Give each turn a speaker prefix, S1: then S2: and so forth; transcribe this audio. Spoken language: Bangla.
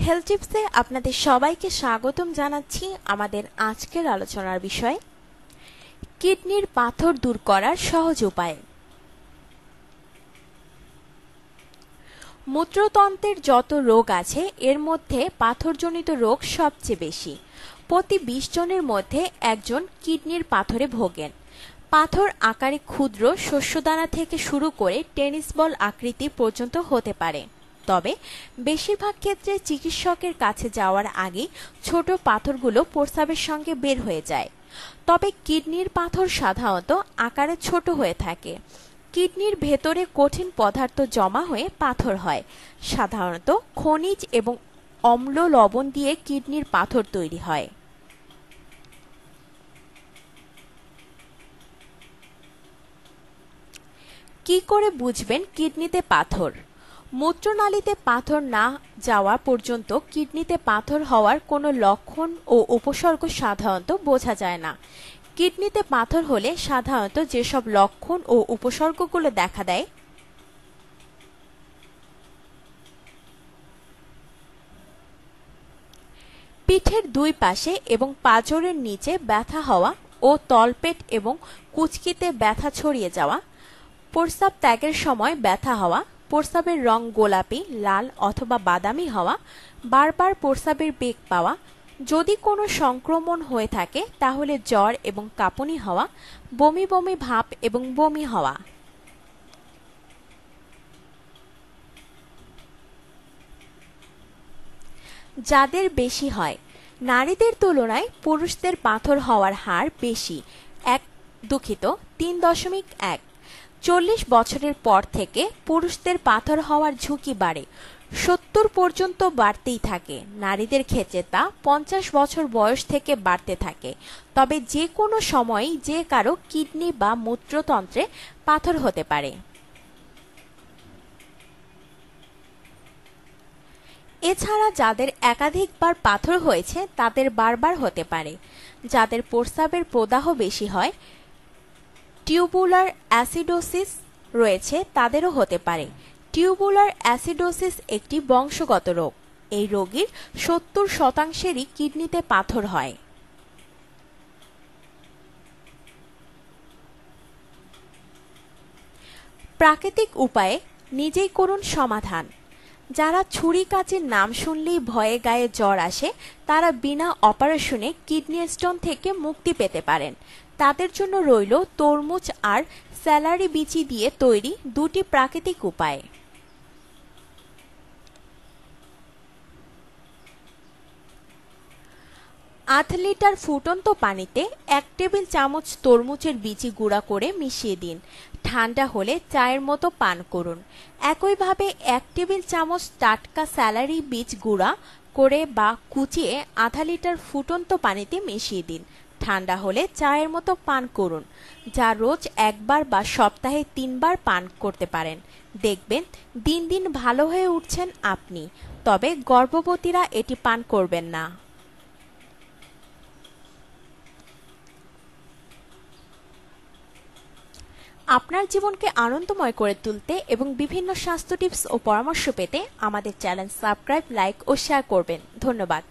S1: হেলথ টিপসে আপনাদের সবাইকে স্বাগতম জানাচ্ছি। আমাদের আজকের আলোচনার বিষয় কিডনির পাথর দূর করার সহজ উপায়। মূত্রতন্ত্রের যত রোগ আছে এর মধ্যে পাথরজনিত রোগ সবচেয়ে বেশি। প্রতি 20 জনের মধ্যে একজন কিডনির পাথরে ভোগেন। পাথর আকারে ক্ষুদ্র শস্যদানা থেকে শুরু করে টেনিস বল আকৃতি পর্যন্ত হতে পারে। তবে বেশিরভাগ ক্ষেত্রে চিকিৎসকের কাছে যাওয়ার আগে ছোট পাথরগুলো প্রস্রাবের সঙ্গে বের হয়ে যায়। তবে কিডনির পাথর সাধারণত আকারে ছোট হয়ে থাকে। কিডনির ভেতরে কঠিন পদার্থ জমা হয়ে পাথর হয়। সাধারণত খনিজ এবং অম্ল লবণ দিয়ে কিডনির পাথর তৈরি হয়। কি করে বুঝবেন কিডনিতে পাথর? মূত্রনালীতে পাথর না যাওয়া পর্যন্ত কিডনিতে পাথর হওয়ার কোনো লক্ষণ ও উপসর্গ সাধারণত বোঝা যায় না। কিডনিতে পাথর হলে সাধারণত যেসব লক্ষণ ও উপসর্গগুলো দেখা দেয়: পিঠের দুই পাশে এবং পাঁজরের নিচে ব্যথা হওয়া ও তলপেট এবং কুঁচকিতে ব্যথা ছড়িয়ে যাওয়া, প্রস্রাব ত্যাগের সময় ব্যথা হওয়া, প্রস্রাবের রং গোলাপি, লাল অথবা বাদামি হওয়া, বারবার প্রস্রাবের বেগ পাওয়া, যদি কোনো সংক্রমণ হয়ে থাকে তাহলে জ্বর এবং কাঁপুনি হওয়া, বমি বমি ভাব এবং বমি হওয়া। যাদের বেশি হয়, নারীদের তুলনায় পুরুষদের পাথর হওয়ার হার বেশি, 3.1। 40 বছরের পর থেকে পুরুষদের পাথর হওয়ার ঝুঁকি বাড়ে, 70 পর্যন্ত বাড়তেই থাকে। নারীদের ক্ষেত্রে তা 50 বছর বয়স থেকে বাড়তে থাকে। তবে যে কোনো সময়ই যে কারো কিডনি বা মূত্রতন্ত্রে পাথর হতে পারে। এছাড়া যাদের একাধিকবার পাথর হয়েছে তাদের বারবার হতে পারে। যাদের প্রস্রাবের প্রদাহ বেশি হয়, টিউবুলার অ্যাসিডোসিস রয়েছে, তাদেরও হতে পারে। টিউবুলার অ্যাসিডোসিস একটি বংশগত রোগ। এই রোগীর 70%-ই কিডনিতে পাথর হয়। প্রাকৃতিক উপায়ে নিজেই করুন সমাধান। যারা ছুরি কাঁচির নাম শুনলেই ভয়ে গায়ে জ্বর আসে, তারা বিনা অপারেশনে কিডনি স্টোন থেকে মুক্তি পেতে পারেন। তাদের জন্য রইল তরমুজ আর স্যালারি বিচি দিয়ে তৈরি দুটি প্রাকৃতিক উপায়। আধা লিটার ফুটন্ত পানিতে 1 টেবিল চামচ তরমুজের বিচি গুঁড়া করে মিশিয়ে দিন। ঠান্ডা হলে চায়ের মতো পান করুন। একইভাবে 1 টেবিল চামচ টাটকা স্যালারি বীজ গুঁড়া করে বা কুচিয়ে আধা লিটার ফুটন্ত পানিতে মিশিয়ে দিন। ঠান্ডা হলে চায়ের মতো পান করুন, যা রোজ একবার বা সপ্তাহে 3 বার পান করতে পারেন। দেখবেন দিন দিন ভালো হয়ে উঠছেন আপনি। তবে গর্ভবতীরা এটি পান করবেন না। আপনার জীবনকে আনন্দময় করে তুলতে এবং বিভিন্ন স্বাস্থ্য টিপস ও পরামর্শ পেতে আমাদের চ্যানেল সাবস্ক্রাইব, লাইক ও শেয়ার করবেন। ধন্যবাদ।